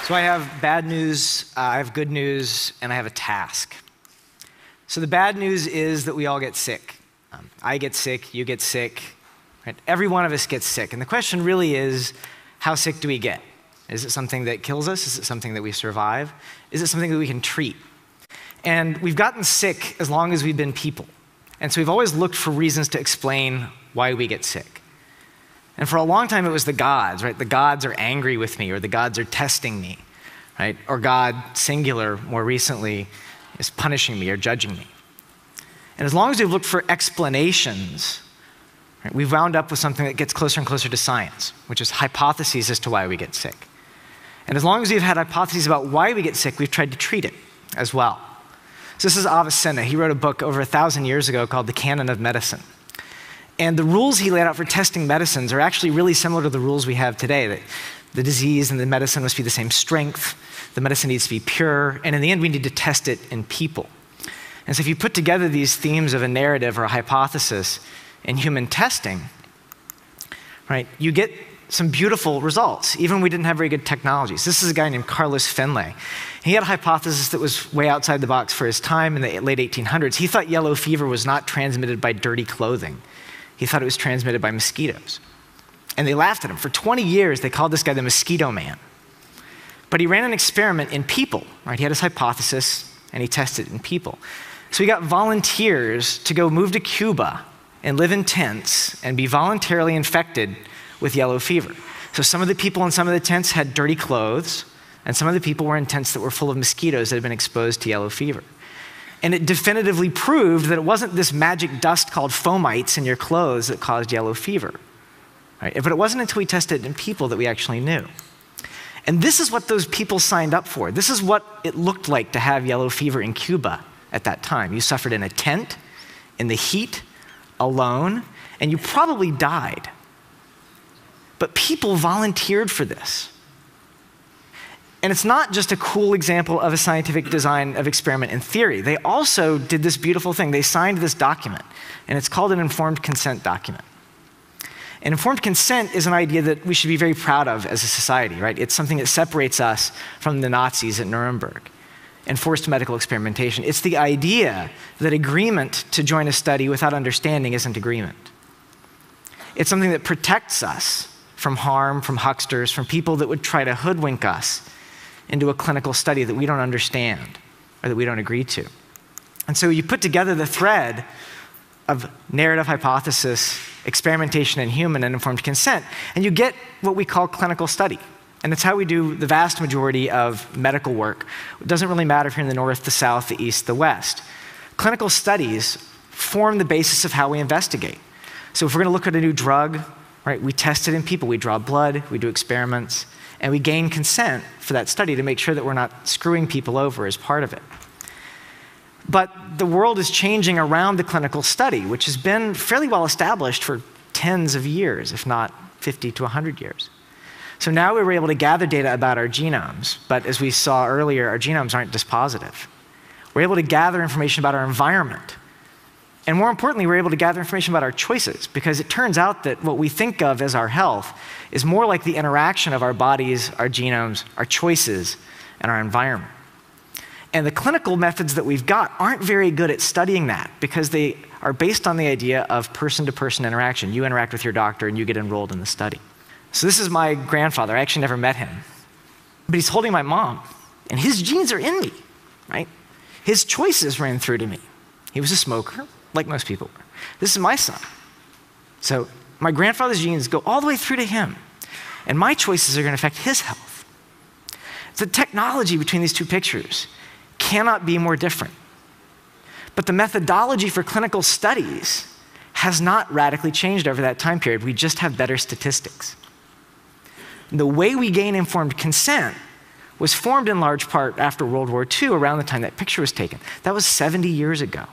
So I have bad news, I have good news, and I have a task. So the bad news is that we all get sick. I get sick, you get sick, right? Every one of us gets sick. And the question really is, how sick do we get? Is it something that kills us? Is it something that we survive? Is it something that we can treat? And we've gotten sick as long as we've been people. And so we've always looked for reasons to explain why we get sick. And for a long time, it was the gods, right? The gods are angry with me, or the gods are testing me, right? Or God, singular, more recently, is punishing me or judging me. And as long as we've looked for explanations, right, we've wound up with something that gets closer and closer to science, which is hypotheses as to why we get sick. And as long as we've had hypotheses about why we get sick, we've tried to treat it as well. So this is Avicenna. He wrote a book over 1,000 years ago called The Canon of Medicine. And the rules he laid out for testing medicines are actually really similar to the rules we have today, that the disease and the medicine must be the same strength, the medicine needs to be pure, and in the end, we need to test it in people. And so if you put together these themes of a narrative or a hypothesis in human testing, right, you get some beautiful results, even when we didn't have very good technologies. This is a guy named Carlos Finlay. He had a hypothesis that was way outside the box for his time in the late 1800s. He thought yellow fever was not transmitted by dirty clothing. He thought it was transmitted by mosquitoes. And they laughed at him. For 20 years, they called this guy the mosquito man. But he ran an experiment in people, right? He had his hypothesis, and he tested it in people. So he got volunteers to go move to Cuba and live in tents and be voluntarily infected with yellow fever. So some of the people in some of the tents had dirty clothes, and some of the people were in tents that were full of mosquitoes that had been exposed to yellow fever. And it definitively proved that it wasn't this magic dust called fomites in your clothes that caused yellow fever. Right? But it wasn't until we tested it in people that we actually knew. And this is what those people signed up for. This is what it looked like to have yellow fever in Cuba at that time. You suffered in a tent, in the heat, alone, and you probably died. But people volunteered for this. And it's not just a cool example of a scientific design of experiment in theory. They also did this beautiful thing. They signed this document, and it's called an informed consent document. And informed consent is an idea that we should be very proud of as a society, right? It's something that separates us from the Nazis at Nuremberg and forced medical experimentation. It's the idea that agreement to join a study without understanding isn't agreement. It's something that protects us from harm, from hucksters, from people that would try to hoodwink us into a clinical study that we don't understand or that we don't agree to. And so you put together the thread of narrative hypothesis, experimentation in human, and informed consent, and you get what we call clinical study. And it's how we do the vast majority of medical work. It doesn't really matter if you're in the north, the south, the east, the west. Clinical studies form the basis of how we investigate. So if we're going to look at a new drug, right, we test it in people. We draw blood, we do experiments, and we gain consent for that study to make sure that we're not screwing people over as part of it. But the world is changing around the clinical study, which has been fairly well established for tens of years, if not 50 to 100 years. So now we were able to gather data about our genomes, but as we saw earlier, our genomes aren't dispositive. We're able to gather information about our environment. And more importantly, we're able to gather information about our choices, because it turns out that what we think of as our health is more like the interaction of our bodies, our genomes, our choices, and our environment. And the clinical methods that we've got aren't very good at studying that, because they are based on the idea of person-to-person interaction. You interact with your doctor and you get enrolled in the study. So this is my grandfather. I actually never met him. But he's holding my mom, and his genes are in me, right? His choices ran through to me. He was a smoker, like most people were. This is my son. So my grandfather's genes go all the way through to him, and my choices are going to affect his health. The technology between these two pictures cannot be more different. But the methodology for clinical studies has not radically changed over that time period. We just have better statistics. The way we gain informed consent was formed in large part after World War II, around the time that picture was taken. That was 70 years ago.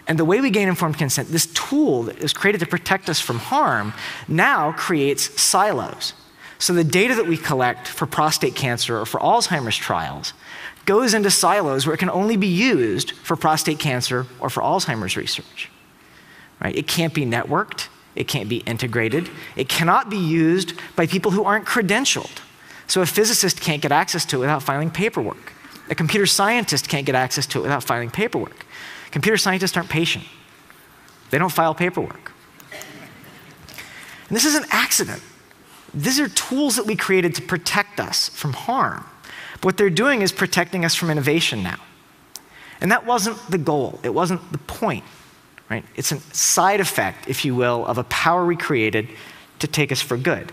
And the way we gain informed consent, this tool that is created to protect us from harm, now creates silos. So the data that we collect for prostate cancer or for Alzheimer's trials goes into silos where it can only be used for prostate cancer or for Alzheimer's research. Right? It can't be networked. It can't be integrated. It cannot be used by people who aren't credentialed. So a physicist can't get access to it without filing paperwork. A computer scientist can't get access to it without filing paperwork. Computer scientists aren't patient. They don't file paperwork. And this is an accident. These are tools that we created to protect us from harm. But what they're doing is protecting us from innovation now. And that wasn't the goal. It wasn't the point, right? It's a side effect, if you will, of a power we created to take us for good.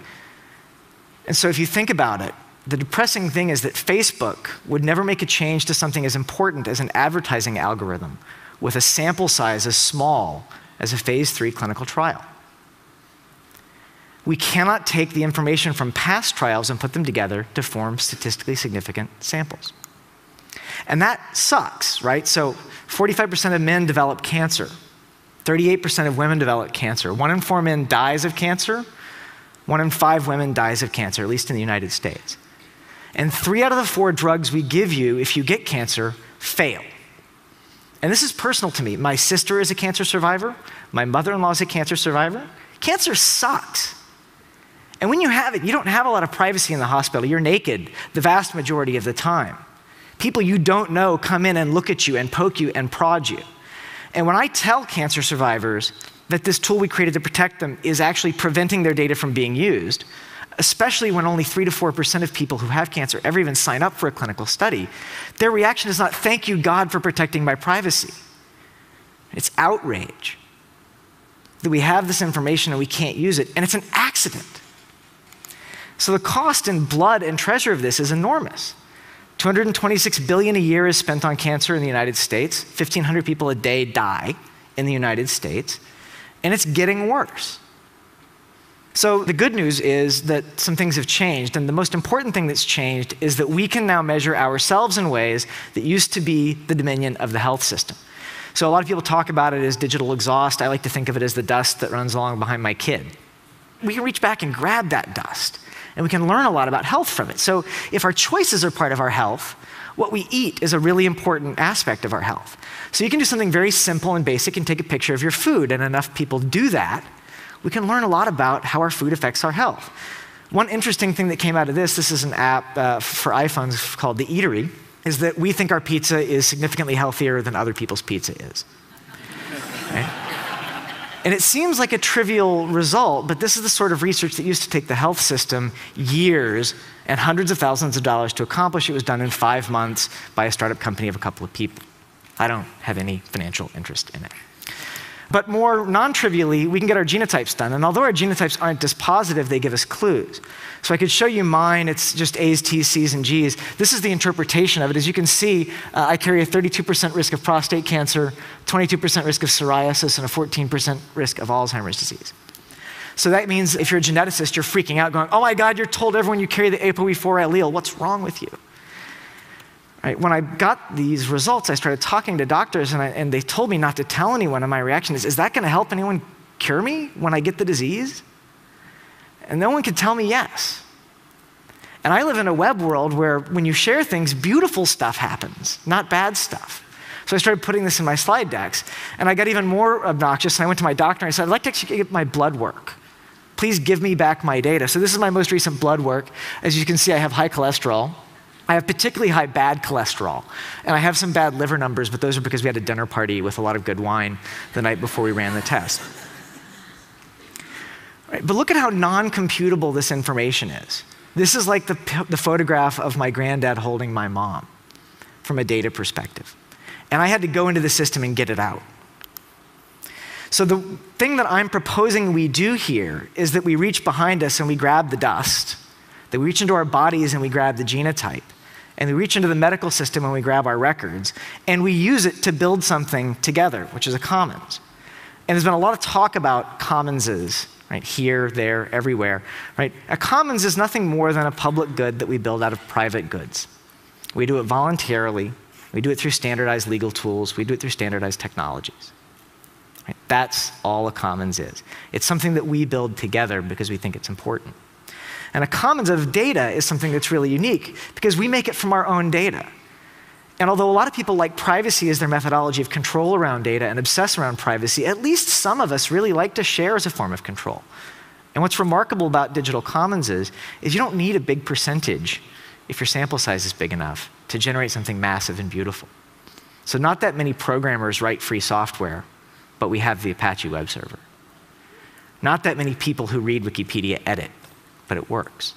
And so if you think about it, the depressing thing is that Facebook would never make a change to something as important as an advertising algorithm with a sample size as small as a phase 3 clinical trial. We cannot take the information from past trials and put them together to form statistically significant samples. And that sucks, right? So 45% of men develop cancer. 38% of women develop cancer. 1 in 4 men dies of cancer. 1 in 5 women dies of cancer, at least in the United States. And 3 out of the 4 drugs we give you if you get cancer fail. And this is personal to me. My sister is a cancer survivor. My mother-in-law is a cancer survivor. Cancer sucks. And when you have it, you don't have a lot of privacy in the hospital. You're naked the vast majority of the time. People you don't know come in and look at you and poke you and prod you. And when I tell cancer survivors that this tool we created to protect them is actually preventing their data from being used, especially when only 3 to 4% of people who have cancer ever even sign up for a clinical study, their reaction is not, thank you, God, for protecting my privacy. It's outrage that we have this information and we can't use it, and it's an accident. So the cost in blood and treasure of this is enormous. $226 billion a year is spent on cancer in the United States. 1,500 people a day die in the United States, and it's getting worse. So the good news is that some things have changed, and the most important thing that's changed is that we can now measure ourselves in ways that used to be the dominion of the health system. So a lot of people talk about it as digital exhaust. I like to think of it as the dust that runs along behind my kid. We can reach back and grab that dust, and we can learn a lot about health from it. So if our choices are part of our health, what we eat is a really important aspect of our health. So you can do something very simple and basic and take a picture of your food, and enough people do that, we can learn a lot about how our food affects our health. One interesting thing that came out of this is an app for iPhones called The Eatery, is that we think our pizza is significantly healthier than other people's pizza is. Right? And it seems like a trivial result, but this is the sort of research that used to take the health system years and hundreds of thousands of dollars to accomplish. It was done in 5 months by a startup company of a couple of people. I don't have any financial interest in it. But more non-trivially, we can get our genotypes done. And although our genotypes aren't dispositive, they give us clues. So I could show you mine. It's just A's, T's, C's, and G's. This is the interpretation of it. As you can see, I carry a 32% risk of prostate cancer, 22% risk of psoriasis, and a 14% risk of Alzheimer's disease. So that means if you're a geneticist, you're freaking out going, oh my God, you're told everyone you carry the ApoE4 allele. What's wrong with you? Right? When I got these results, I started talking to doctors, and they told me not to tell anyone, and my reaction is that going to help anyone cure me when I get the disease? And no one could tell me yes. And I live in a web world where when you share things, beautiful stuff happens, not bad stuff. So I started putting this in my slide decks, and I got even more obnoxious, and I went to my doctor, and I said, I'd like to actually get my blood work. Please give me back my data. So this is my most recent blood work. As you can see, I have high cholesterol. I have particularly high bad cholesterol, and I have some bad liver numbers, but those are because we had a dinner party with a lot of good wine the night before we ran the test. Right, but look at how non-computable this information is. This is like the photograph of my granddad holding my mom from a data perspective. And I had to go into the system and get it out. So the thing that I'm proposing we do here is that we reach behind us and we grab the dust, that we reach into our bodies and we grab the genotype, and we reach into the medical system and we grab our records, and we use it to build something together, which is a commons. And there's been a lot of talk about commonses, right? Here, there, everywhere, right? A commons is nothing more than a public good that we build out of private goods. We do it voluntarily. We do it through standardized legal tools. We do it through standardized technologies. Right? That's all a commons is. It's something that we build together because we think it's important. And a commons of data is something that's really unique because we make it from our own data. And although a lot of people like privacy as their methodology of control around data and obsess around privacy, at least some of us really like to share as a form of control. And what's remarkable about digital commons is you don't need a big percentage if your sample size is big enough to generate something massive and beautiful. So not that many programmers write free software, but we have the Apache web server. Not that many people who read Wikipedia edit, but it works.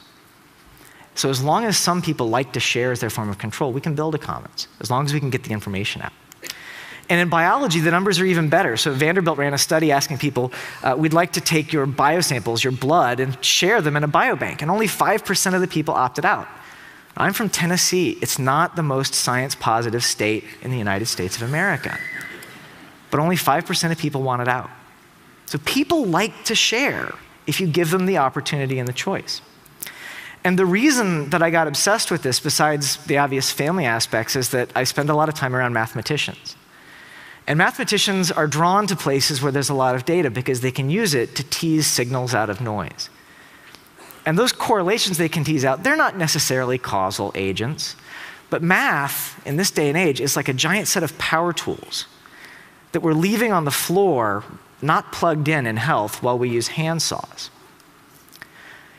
So as long as some people like to share as their form of control, we can build a commons, as long as we can get the information out. And in biology, the numbers are even better. So Vanderbilt ran a study asking people, we'd like to take your biosamples, your blood, and share them in a biobank. And only 5% of the people opted out. I'm from Tennessee. It's not the most science-positive state in the United States of America. But only 5% of people wanted out. So people like to share if you give them the opportunity and the choice. And the reason that I got obsessed with this, besides the obvious family aspects, is that I spend a lot of time around mathematicians. And mathematicians are drawn to places where there's a lot of data because they can use it to tease signals out of noise. And those correlations they can tease out, they're not necessarily causal agents. But math, in this day and age, is like a giant set of power tools that we're leaving on the floor, not plugged in health, while we use hand saws.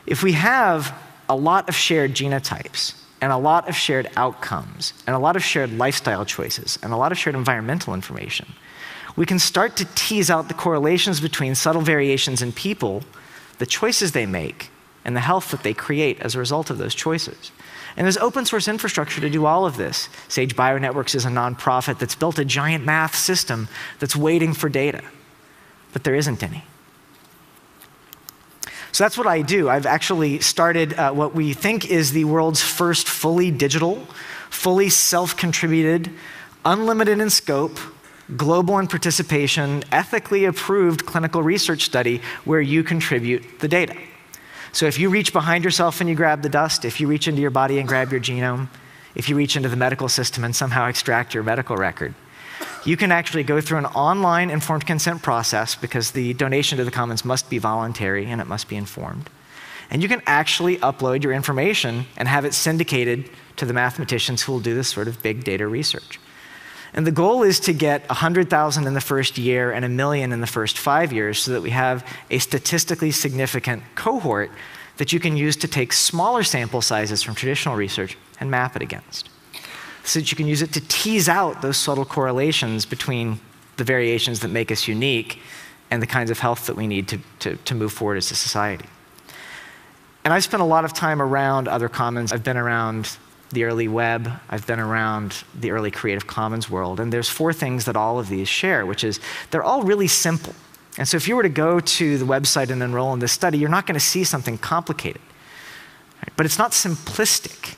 If we have a lot of shared genotypes, and a lot of shared outcomes, and a lot of shared lifestyle choices, and a lot of shared environmental information, we can start to tease out the correlations between subtle variations in people, the choices they make, and the health that they create as a result of those choices. And there's open source infrastructure to do all of this. Sage Bionetworks is a nonprofit that's built a giant math system that's waiting for data, but there isn't any. So that's what I do. I've actually started what we think is the world's first fully digital, fully self-contributed, unlimited in scope, global in participation, ethically approved clinical research study where you contribute the data. So if you reach behind yourself and you grab the dust, if you reach into your body and grab your genome, if you reach into the medical system and somehow extract your medical record, you can actually go through an online informed consent process because the donation to the commons must be voluntary and it must be informed. And you can actually upload your information and have it syndicated to the mathematicians who will do this sort of big data research. And the goal is to get 100,000 in the first year and 1 million in the first 5 years so that we have a statistically significant cohort that you can use to take smaller sample sizes from traditional research and map it against, so that you can use it to tease out those subtle correlations between the variations that make us unique and the kinds of health that we need to move forward as a society. And I've spent a lot of time around other commons. I've been around the early web. I've been around the early Creative Commons world. And there's 4 things that all of these share, which is they're all really simple. And so if you were to go to the website and enroll in this study, you're not going to see something complicated. Right? But it's not simplistic.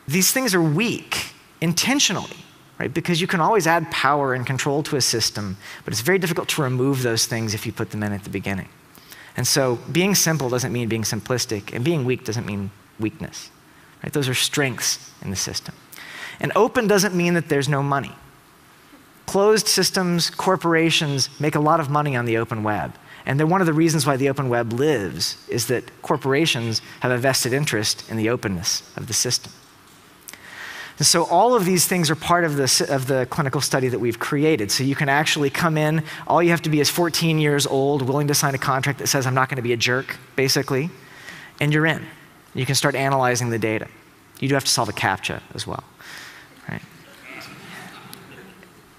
These things are weak intentionally, right? Because you can always add power and control to a system, but it's very difficult to remove those things if you put them in at the beginning. And so being simple doesn't mean being simplistic, and being weak doesn't mean weakness. Right? Those are strengths in the system. And open doesn't mean that there's no money. Closed systems, corporations make a lot of money on the open web. And then one of the reasons why the open web lives is that corporations have a vested interest in the openness of the system. And so all of these things are part of the clinical study that we've created. So you can actually come in, all you have to be is 14 years old, willing to sign a contract that says I'm not going to be a jerk, basically, and you're in. You can start analyzing the data. You do have to solve a CAPTCHA as well. Right?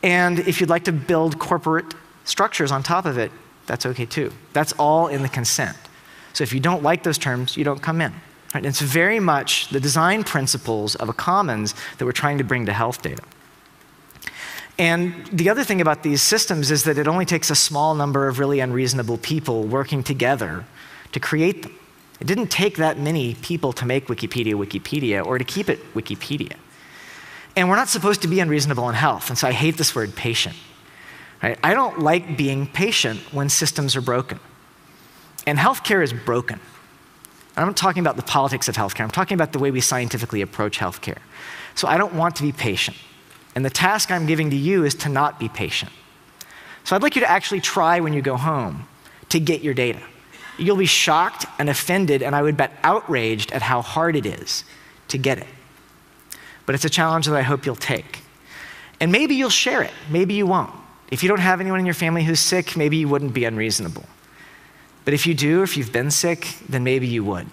And if you'd like to build corporate structures on top of it, that's okay too. That's all in the consent. So if you don't like those terms, you don't come in. Right? It's very much the design principles of a commons that we're trying to bring to health data. And the other thing about these systems is that it only takes a small number of really unreasonable people working together to create them. It didn't take that many people to make Wikipedia or to keep it Wikipedia. And we're not supposed to be unreasonable in health, and so I hate this word patient. Right? I don't like being patient when systems are broken. And healthcare is broken. I'm not talking about the politics of healthcare. I'm talking about the way we scientifically approach healthcare. So I don't want to be patient. And the task I'm giving to you is to not be patient. So I'd like you to actually try when you go home to get your data. You'll be shocked and offended, and I would bet outraged at how hard it is to get it. But it's a challenge that I hope you'll take. And maybe you'll share it. Maybe you won't. If you don't have anyone in your family who's sick, maybe you wouldn't be unreasonable. But if you do, if you've been sick, then maybe you would.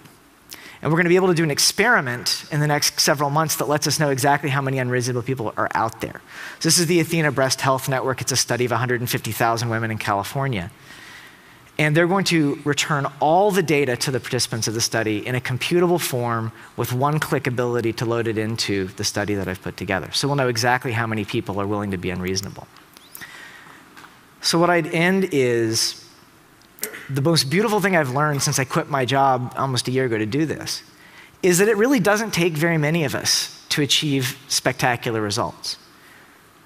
And we're going to be able to do an experiment in the next several months that lets us know exactly how many unreasonable people are out there. So this is the Athena Breast Health Network. It's a study of 150,000 women in California. And they're going to return all the data to the participants of the study in a computable form with one-click ability to load it into the study that I've put together. So we'll know exactly how many people are willing to be unreasonable. So what I'd end is, the most beautiful thing I've learned since I quit my job almost a year ago to do this is that it really doesn't take very many of us to achieve spectacular results.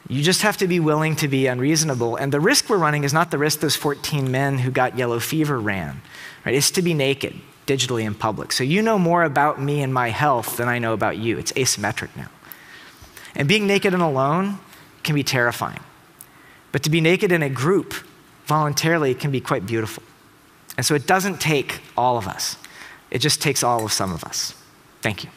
You just have to be willing to be unreasonable. And the risk we're running is not the risk those 14 men who got yellow fever ran, right? It's to be naked digitally in public. So you know more about me and my health than I know about you. It's asymmetric now. And being naked and alone can be terrifying. But to be naked in a group voluntarily can be quite beautiful. And so it doesn't take all of us. It just takes all of some of us. Thank you.